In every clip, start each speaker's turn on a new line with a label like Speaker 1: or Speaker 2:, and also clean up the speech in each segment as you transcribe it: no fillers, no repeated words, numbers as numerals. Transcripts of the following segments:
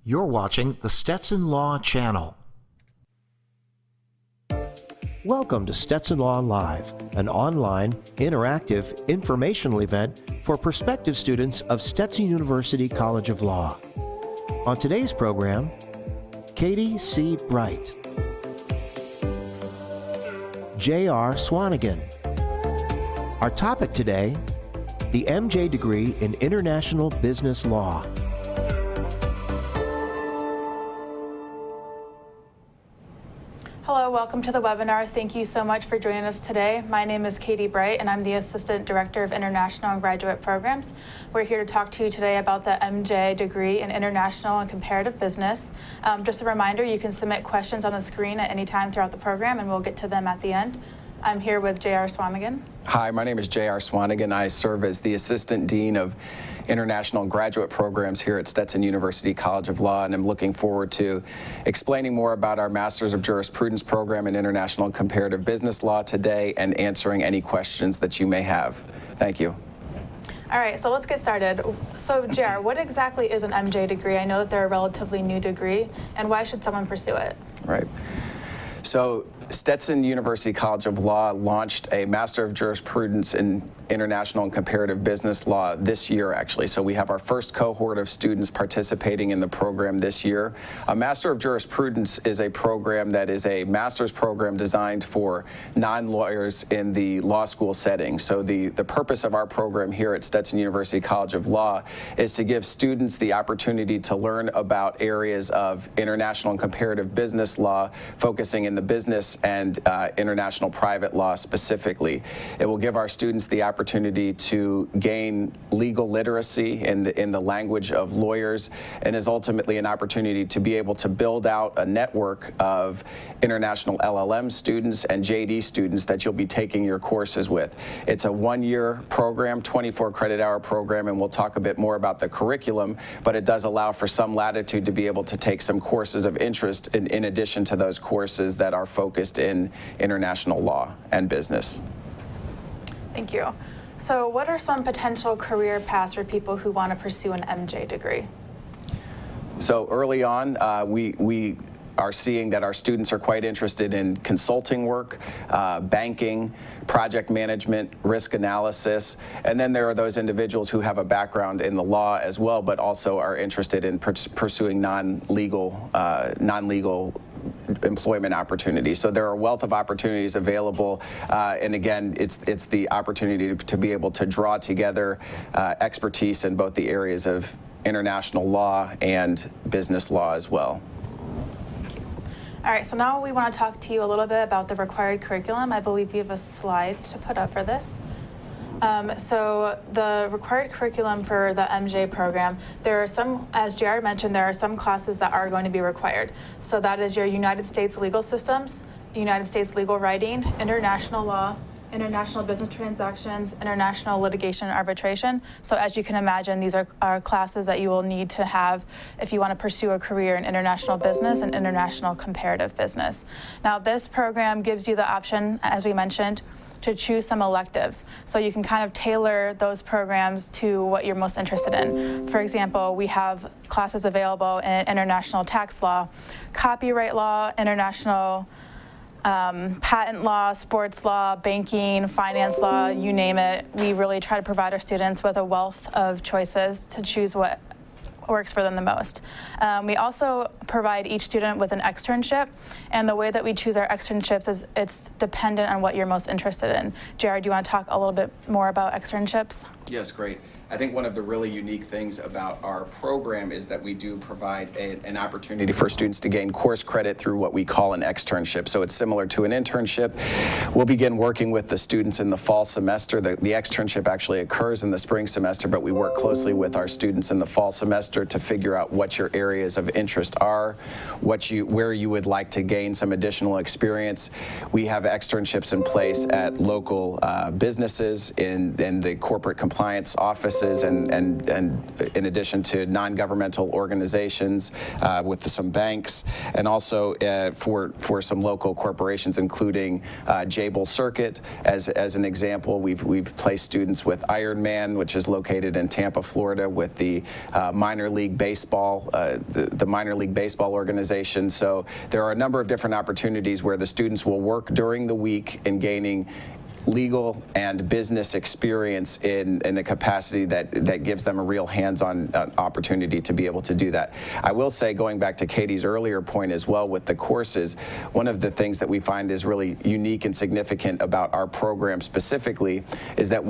Speaker 1: You're watching the Stetson Law Channel. Welcome to Stetson Law Live, an online, interactive, informational event for prospective students of Stetson University College of Law. On today's program, Katie C. Bright, J.R. Swanigan. Our topic today, the MJ degree in International Business Law.
Speaker 2: Hello, welcome to the webinar. Thank you so much for joining us today. My name is Katie Bright, and I'm the Assistant Director of International and Graduate Programs. We're here to talk to you today about the MJ degree in International and Comparative Business. Just a reminder, you can submit questions on the screen at any time throughout the program, and we'll get to them at the end. I'm here with J.R. Swanigan.
Speaker 3: Hi, my name is J.R. Swanigan. I serve as the Assistant Dean of International and Graduate Programs here at Stetson University College of Law, and I'm looking forward to explaining more about our Masters of Jurisprudence program in International and Comparative Business Law today and answering any questions that you may have. Thank you.
Speaker 2: All right, so let's get started. So, J.R., what exactly is an MJ degree? I know that they're a relatively new degree, and why should someone pursue it?
Speaker 3: Right. So, Stetson University College of Law launched a Master of Jurisprudence in International and Comparative Business Law this year, actually. So we have our first cohort of students participating in the program this year. A Master of Jurisprudence is a program that is a master's program designed for non-lawyers in the law school setting. So the purpose of our program here at Stetson University College of Law is to give students the opportunity to learn about areas of international and comparative business law, focusing in the business and international private law specifically. It will give our students the opportunity to gain legal literacy in the language of lawyers, and is ultimately an opportunity to be able to build out a network of international LLM students and JD students that you'll be taking your courses with. It's a one-year program, 24 credit hour program, and we'll talk a bit more about the curriculum, but it does allow for some latitude to be able to take some courses of interest in addition to those courses that are focused in international law and business.
Speaker 2: Thank you. So what are some potential career paths for people who want to pursue an MJ degree?
Speaker 3: So early on, we are seeing that our students are quite interested in consulting work, banking, project management, risk analysis, and then there are those individuals who have a background in the law as well, but also are interested in pursuing non-legal employment opportunities. So there are a wealth of opportunities available, and again, it's the opportunity to be able to draw together expertise in both the areas of international law and business law as well.
Speaker 2: All right, so now we want to talk to you a little bit about the required curriculum. I believe you have a slide to put up for this. So the required curriculum for the MJ program, there are some, as JR mentioned, there are some classes that are going to be required. So that is your United States legal systems, United States legal writing, international law, international business transactions, international litigation and arbitration. So as you can imagine, these are classes that you will need to have if you want to pursue a career in international business and international comparative business. Now this program gives you the option, as we mentioned, to choose some electives. So you can kind of tailor those programs to what you're most interested in. For example, we have classes available in international tax law, copyright law, international patent law, sports law, banking, finance law, you name it. We really try to provide our students with a wealth of choices to choose what works for them the most. We also provide each student with an externship, and the way that we choose our externships is it's dependent on what you're most interested in. JR, do you want to talk a little bit more about externships?
Speaker 3: Yes, great. I think one of the really unique things about our program is that we do provide an opportunity for students to gain course credit through what we call an externship. So it's similar to an internship. We'll begin working with the students in the fall semester. The externship actually occurs in the spring semester, but we work closely with our students in the fall semester to figure out what your areas of interest are, where you would like to gain some additional experience. We have externships in place at local businesses in the corporate compliance clients' offices and in addition to non-governmental organizations with some banks, and also for some local corporations, including Jabil Circuit. As an example, we've placed students with Ironman, which is located in Tampa, Florida, with the minor league baseball, the minor league baseball organization. So there are a number of different opportunities where the students will work during the week in gaining legal and business experience in a capacity that gives them a real hands-on opportunity to be able to do that. I will say, going back to Katie's earlier point as well with the courses, one of the things that we find is really unique and significant about our program specifically is that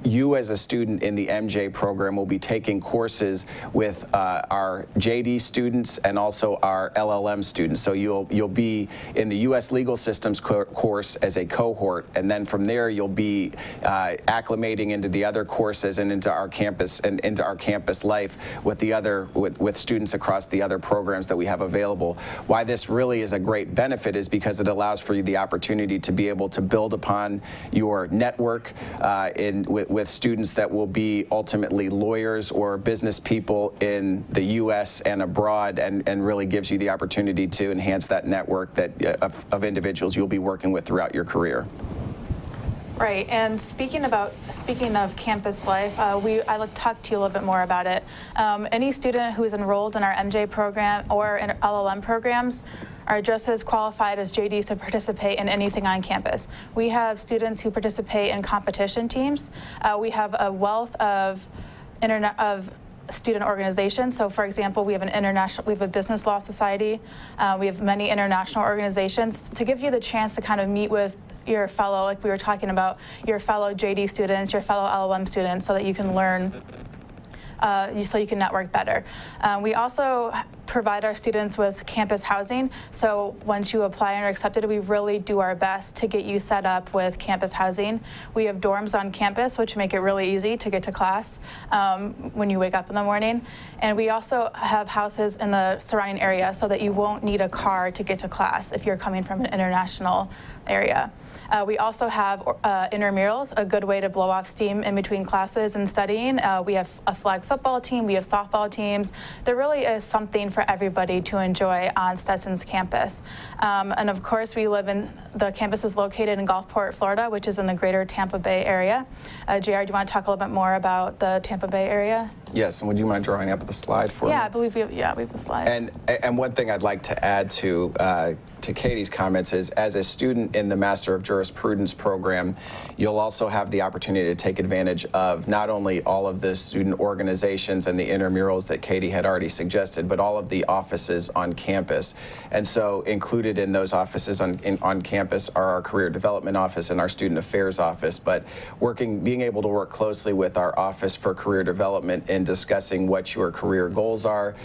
Speaker 3: you as a student in the MJ program will be taking courses with our JD students and also our LLM students. So you'll be in the U.S. Legal Systems course as a cohort, and then from there you'll be acclimating into the other courses and into our campus life with students across the other programs that we have available. Why this really is a great benefit is because it allows for you the opportunity to be able to build upon your network with students that will be ultimately lawyers or business people in the U.S. and abroad, and really gives you the opportunity to enhance that network of individuals you'll be working with throughout your career.
Speaker 2: Right, and speaking of campus life, I'd like to talk to you a little bit more about it. Any student who's enrolled in our MJ program or in LLM programs are just as qualified as JDs to participate in anything on campus. We have students who participate in competition teams. We have a wealth of student organizations. So, for example, we have a business law society. We have many international organizations to give you the chance to kind of meet with your fellow, like we were talking about, your fellow JD students, your fellow LLM students, so that you can learn, so you can network better. We also provide our students with campus housing. So once you apply and are accepted, we really do our best to get you set up with campus housing. We have dorms on campus, which make it really easy to get to class when you wake up in the morning. And we also have houses in the surrounding area so that you won't need a car to get to class if you're coming from an international area. We also have intramurals, a good way to blow off steam in between classes and studying. We have a flag football team, we have softball teams. There really is something for everybody to enjoy on Stetson's campus. And of course, the campus is located in Gulfport, Florida, which is in the greater Tampa Bay area. JR, do you want to talk a little bit more about the Tampa Bay area?
Speaker 3: Yes, and would you mind drawing up the slide for me?
Speaker 2: Yeah, I believe we have the slide.
Speaker 3: And one thing I'd like to add to Katie's comments is, as a student in the Master of Jurisprudence program, you'll also have the opportunity to take advantage of not only all of the student organizations and the intramurals that Katie had already suggested, but all of the offices on campus. And so included in those offices on campus are our career development office and our student affairs office, but being able to work closely with our office for career development in discussing what your career goals are,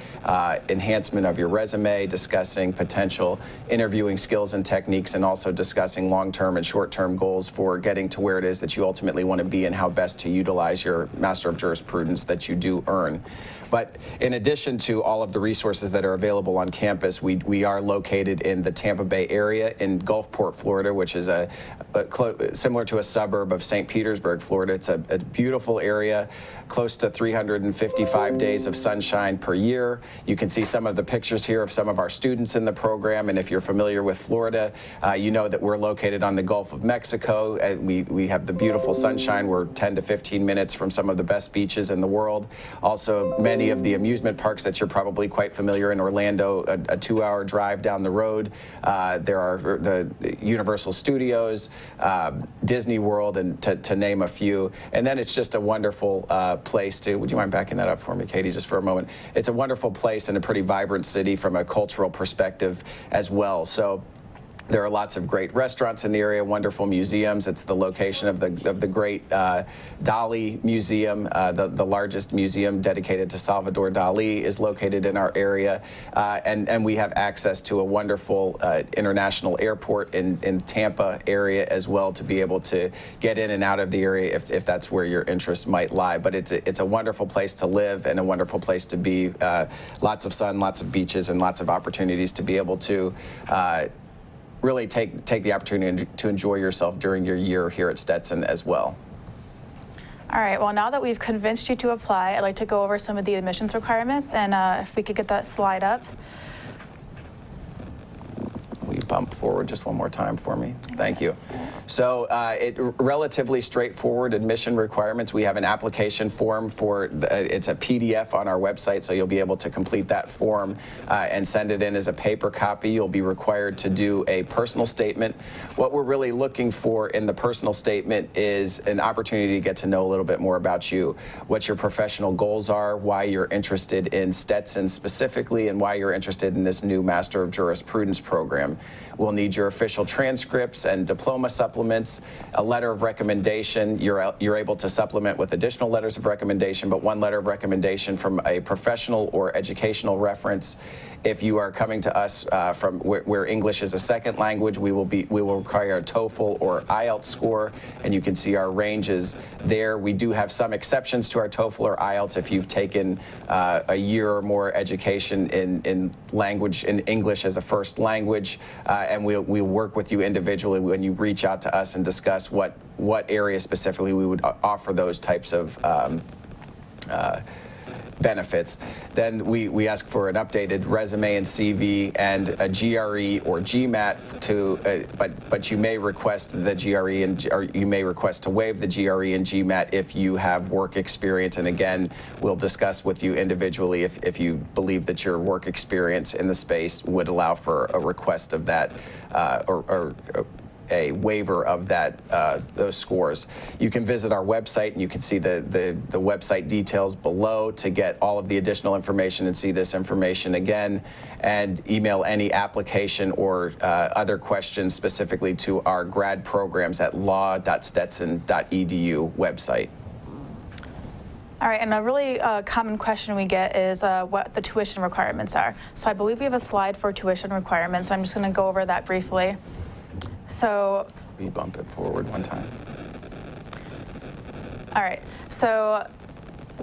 Speaker 3: enhancement of your resume, discussing potential interviewing skills and techniques, and also discussing long-term and short-term goals for getting to where it is that you ultimately want to be and how best to utilize your Master of Jurisprudence that you do earn. But in addition to all of the resources that are available on campus, we are located in the Tampa Bay area in Gulfport, Florida, which is similar to a suburb of St. Petersburg, Florida. It's a beautiful area, close to 355 days of sunshine per year. You can see some of the pictures here of some of our students in the program, and if you're familiar with Florida, you know that we're located on the Gulf of Mexico. We have the beautiful sunshine. We're 10 to 15 minutes from some of the best beaches in the world. Also, many of the amusement parks that you're probably quite familiar in Orlando, a 2-hour drive down the road. There are the Universal Studios, Disney World, and to name a few. And then it's just a wonderful place to, would you mind backing that up for me, Katie, just for a moment? It's a wonderful place and a pretty vibrant city from a cultural perspective as well. So there are lots of great restaurants in the area, wonderful museums. It's the location of the great Dali Museum. The largest museum dedicated to Salvador Dali is located in our area. And we have access to a wonderful international airport in Tampa area as well, to be able to get in and out of the area if that's where your interest might lie. But it's a wonderful place to live and a wonderful place to be. Lots of sun, lots of beaches, and lots of opportunities to be able to really take the opportunity to enjoy yourself during your year here at Stetson as well.
Speaker 2: All right, well, now that we've convinced you to apply, I'd like to go over some of the admissions requirements, and if we could get that slide up.
Speaker 3: Will you bump forward just one more time for me? Thank you. So relatively straightforward admission requirements. We have an application form it's a PDF on our website, so you'll be able to complete that form and send it in as a paper copy. You'll be required to do a personal statement. What we're really looking for in the personal statement is an opportunity to get to know a little bit more about you, what your professional goals are, why you're interested in Stetson specifically, and why you're interested in this new Master of Jurisprudence program. We'll need your official transcripts and diploma supplements, a letter of recommendation. You're able to supplement with additional letters of recommendation, but one letter of recommendation from a professional or educational reference. If you are coming to us from where English is a second language, we will require a TOEFL or IELTS score, and you can see our ranges there. We do have some exceptions to our TOEFL or IELTS if you've taken a year or more education in English as a first language, and we'll work with you individually when you reach out to us and discuss what area specifically we would offer those types of benefits. Then we ask for an updated resume and CV and a GRE or GMAT but you may request the GRE or you may request to waive the GRE and GMAT if you have work experience. And again, we'll discuss with you individually if you believe that your work experience in the space would allow for a request of that or a waiver of those scores. You can visit our website and you can see the website details below to get all of the additional information and see this information again, and email any application or other questions specifically to our grad programs at law.stetson.edu website.
Speaker 2: All right, and a really common question we get is what the tuition requirements are. So I believe we have a slide for tuition requirements. I'm just going to go over that briefly. So
Speaker 3: will you bump it forward one time?
Speaker 2: All right, so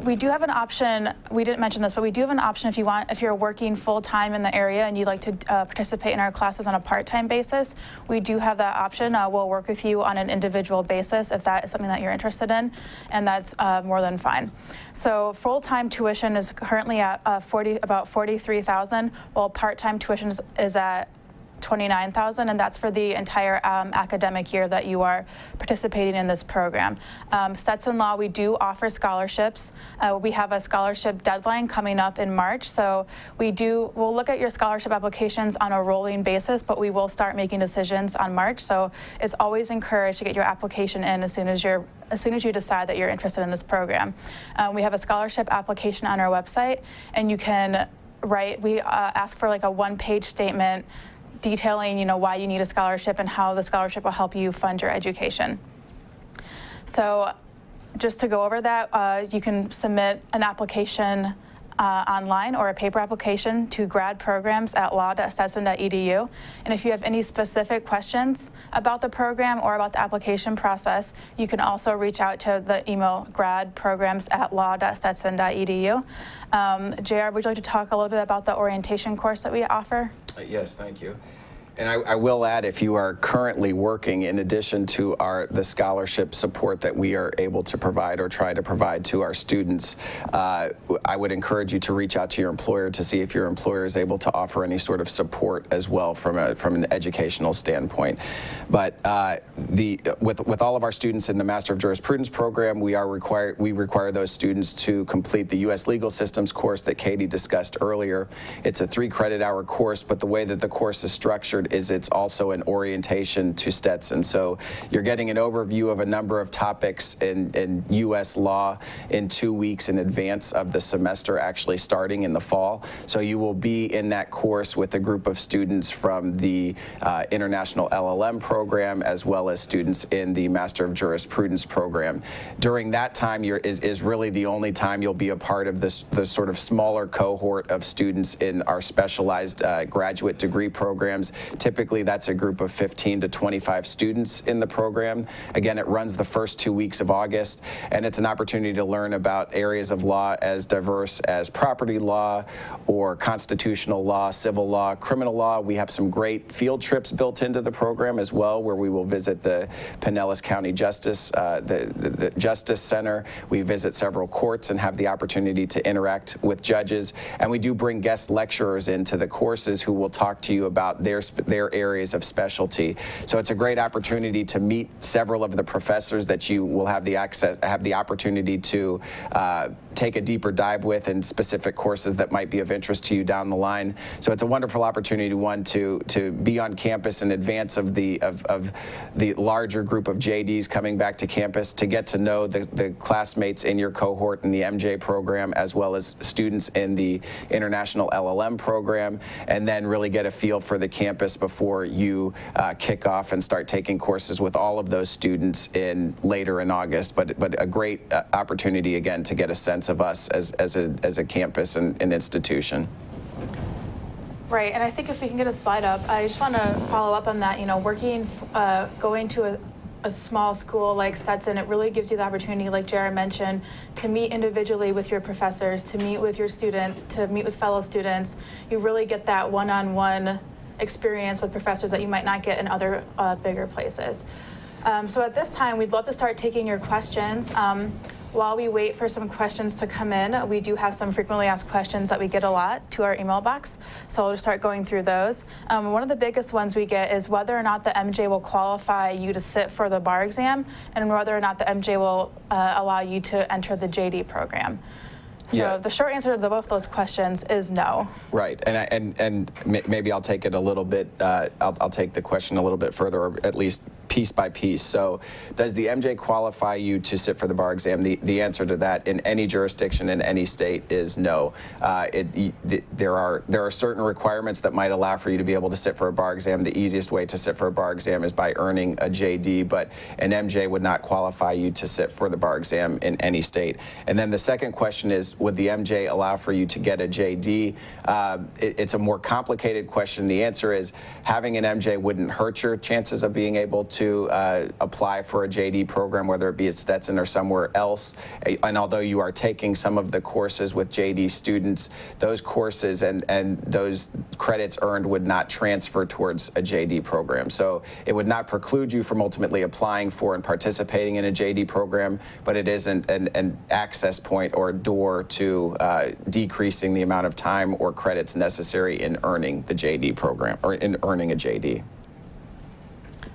Speaker 2: we do have an option. We didn't mention this, but we do have an option if you're working full-time in the area and you'd like to participate in our classes on a part-time basis. We do have that option. We'll work with you on an individual basis if that is something that you're interested in, and that's more than fine. So full-time tuition is currently at about $43,000, while part-time tuition is at $29,000, and that's for the entire academic year that you are participating in this program. Stetson Law, we do offer scholarships. We have a scholarship deadline coming up in March, so we'll look at your scholarship applications on a rolling basis, but we will start making decisions on March. So it's always encouraged to get your application in as soon as you decide that you're interested in this program. We have a scholarship application on our website, and you can write. We ask for like a one-page statement detailing, why you need a scholarship and how the scholarship will help you fund your education. So just to go over that, you can submit an application online or a paper application to gradprograms@law.stetson.edu. And if you have any specific questions about the program or about the application process, you can also reach out to the email gradprograms@law.stetson.edu. JR, would you like to talk a little bit about the orientation course that we offer?
Speaker 3: Yes, thank you. And I will add, if you are currently working, in addition to the scholarship support that we are able to provide or try to provide to our students, I would encourage you to reach out to your employer to see if your employer is able to offer any sort of support as well from an educational standpoint. But with all of our students in the Master of Jurisprudence program, we require those students to complete the U.S. Legal Systems course that Katie discussed earlier. It's a 3-credit-hour course, but the way that the course is structured is it's also an orientation to Stetson. So you're getting an overview of a number of topics in U.S. law in 2 weeks in advance of the semester actually starting in the fall. So you will be in that course with a group of students from the International LLM program as well as students in the Master of Jurisprudence program. During that time is really the only time you'll be a part of the sort of smaller cohort of students in our specialized graduate degree programs. Typically, that's a group of 15 to 25 students in the program. Again, it runs the first 2 weeks of August, and it's an opportunity to learn about areas of law as diverse as property law or constitutional law, civil law, criminal law. We have some great field trips built into the program as well, where we will visit the Pinellas County Justice, the Justice Center. We visit several courts and have the opportunity to interact with judges, and we do bring guest lecturers into the courses who will talk to you about their areas of specialty. So it's a great opportunity to meet several of the professors that you will have the opportunity to take a deeper dive with in specific courses that might be of interest to you down the line. So it's a wonderful opportunity, one, to be on campus in advance of the larger group of JDs coming back to campus, to get to know the classmates in your cohort in the MJ program, as well as students in the International LLM program, and then really get a feel for the campus before you kick off and start taking courses with all of those students later in August. But a great opportunity, again, to get a sense of us as a campus and an institution.
Speaker 2: Right, and I think if we can get a slide up, I just want to follow up on that. You know, going to a small school like Stetson, it really gives you the opportunity, like Jared mentioned, to meet individually with your professors, to meet with your student, to meet with fellow students. You really get that one-on-one experience with professors that you might not get in other bigger places. So at this time, we'd love to start taking your questions. While we wait for some questions to come in, we do have some frequently asked questions that we get a lot to our email box. So we'll just start going through those. One of the biggest ones we get is whether or not the MJ will qualify you to sit for the bar exam, and whether or not the MJ will allow you to enter the JD program. So the short answer to both those questions is no.
Speaker 3: Right, and maybe I'll take it a little bit. I'll take the question a little bit further, or at least piece by piece. So, does the MJ qualify you to sit for the bar exam? The answer to that in any jurisdiction in any state is no. There are certain requirements that might allow for you to be able to sit for a bar exam. The easiest way to sit for a bar exam is by earning a JD, but an MJ would not qualify you to sit for the bar exam in any state. And then the second question is, would the MJ allow for you to get a JD? It's a more complicated question. The answer is, having an MJ wouldn't hurt your chances of being able to apply for a JD program, whether it be at Stetson or somewhere else. And although you are taking some of the courses with JD students, those courses and those credits earned would not transfer towards a JD program. So it would not preclude you from ultimately applying for and participating in a JD program, but it isn't an access point or a door to decreasing the amount of time or credits necessary in earning the JD program, or in earning a JD.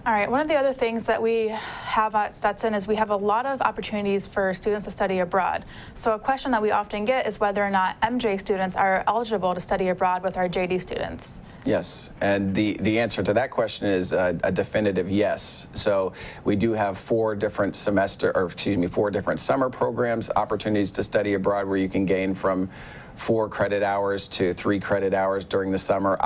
Speaker 2: All right, one of the other things that we have at Stetson is we have a lot of opportunities for students to study abroad. So a question that we often get is whether or not MJ students are eligible to study abroad with our JD students.
Speaker 3: Yes, and the answer to that question is a definitive yes. So we do have four different summer programs, opportunities to study abroad, where you can gain from 4 credit hours to 3 credit hours during the summer.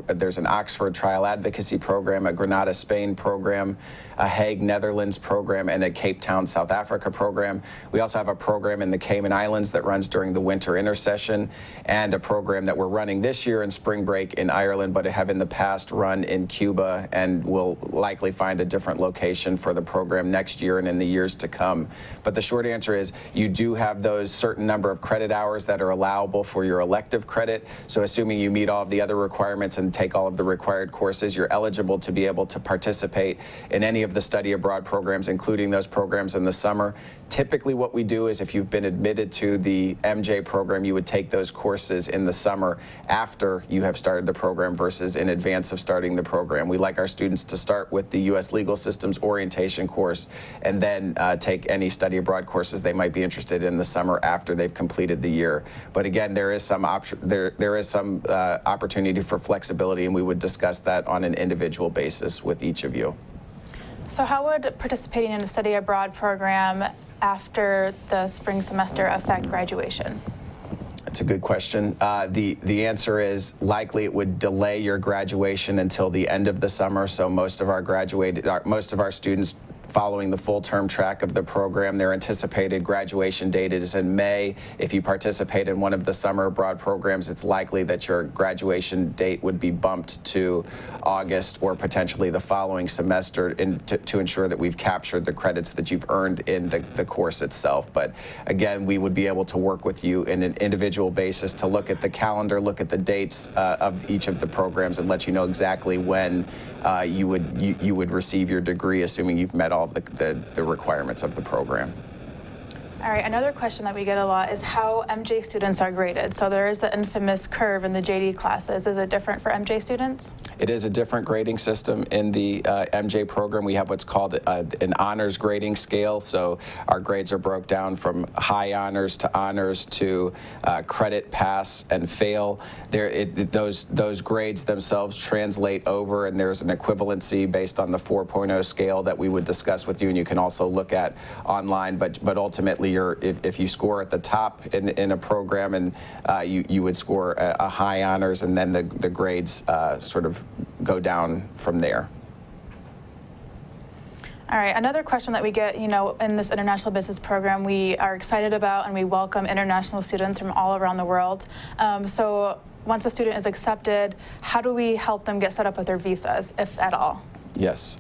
Speaker 3: There's an Oxford Trial Advocacy program, a Granada, Spain program, a Hague, Netherlands program, and a Cape Town, South Africa program. We also have a program in the Cayman Islands that runs during the winter intersession, and a program that we're running this year in spring break in Ireland, but have in the past run in Cuba, and will likely find a different location for the program next year and in the years to come. But the short answer is, you do have those certain number of credit hours that are allowable for your elective credit. So assuming you meet all of the other requirements and take all of the required courses, you're eligible to be able to participate in any of the study abroad programs, including those programs in the summer. Typically what we do is, if you've been admitted to the MJ program, you would take those courses in the summer after you have started the program versus in advance of starting the program. We like our students to start with the U.S. Legal Systems orientation course, and then take any study abroad courses they might be interested in the summer after they've completed the year. But again, there is some opportunity for flexibility, and we would discuss that on an individual basis with each of you.
Speaker 2: So how would participating in a study abroad program after the spring semester affect graduation?
Speaker 3: That's a good question. The answer is, likely it would delay your graduation until the end of the summer. So most of our students following the full-term track of the program. Their anticipated graduation date is in May. If you participate in one of the summer abroad programs, it's likely that your graduation date would be bumped to August or potentially the following semester to ensure that we've captured the credits that you've earned in the course itself. But again, we would be able to work with you in an individual basis to look at the calendar, look at the dates of each of the programs, and let you know exactly when you would receive your degree, assuming you've met all of the requirements of the program.
Speaker 2: All right, another question that we get a lot is how MJ students are graded. So there is the infamous curve in the JD classes. Is it different for MJ students?
Speaker 3: It is a different grading system in the MJ program. We have what's called an honors grading scale. So our grades are broke down from high honors to credit, pass, and fail. Those grades themselves translate over, and there's an equivalency based on the 4.0 scale that we would discuss with you, and you can also look at online. But ultimately, if you score at the top in a program, and you would score a high honors, and then the grades sort of go down from there.
Speaker 2: All right, another question that we get, in this international business program, we are excited about and we welcome international students from all around the world. So once a student is accepted, how do we help them get set up with their visas, if at all?
Speaker 3: Yes.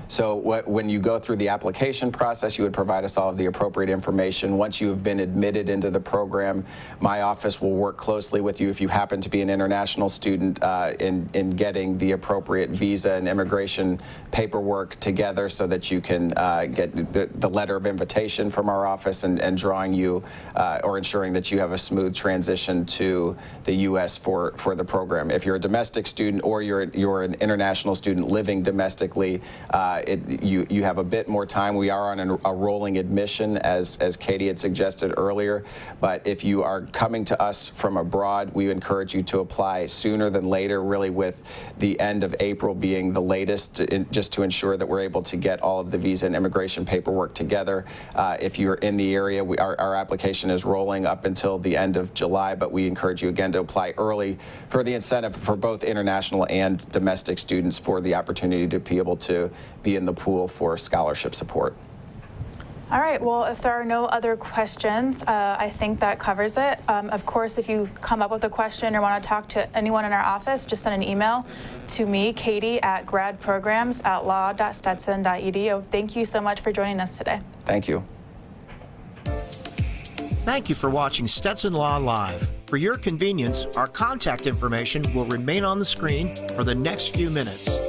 Speaker 3: So when you go through the application process, you would provide us all of the appropriate information. Once you have been admitted into the program, my office will work closely with you if you happen to be an international student in getting the appropriate visa and immigration paperwork together so that you can get the letter of invitation from our office and drawing you or ensuring that you have a smooth transition to the U.S. for the program. If you're a domestic student or you're an international student living domestically, you have a bit more time. We are on a rolling admission, as Katie had suggested earlier. But if you are coming to us from abroad, we encourage you to apply sooner than later, really with the end of April being the latest, just to ensure that we're able to get all of the visa and immigration paperwork together. If you're in the area, our application is rolling up until the end of July, but we encourage you again to apply early for the incentive for both international and domestic students for the opportunity to be able to be in the pool for scholarship support.
Speaker 2: All right, well, if there are no other questions, I think that covers it. Of course, if you come up with a question or want to talk to anyone in our office, just send an email to me, Katie, at gradprograms@law.stetson.edu. Thank you so much for joining us today.
Speaker 3: Thank you.
Speaker 1: Thank you for watching Stetson Law Live. For your convenience, our contact information will remain on the screen for the next few minutes.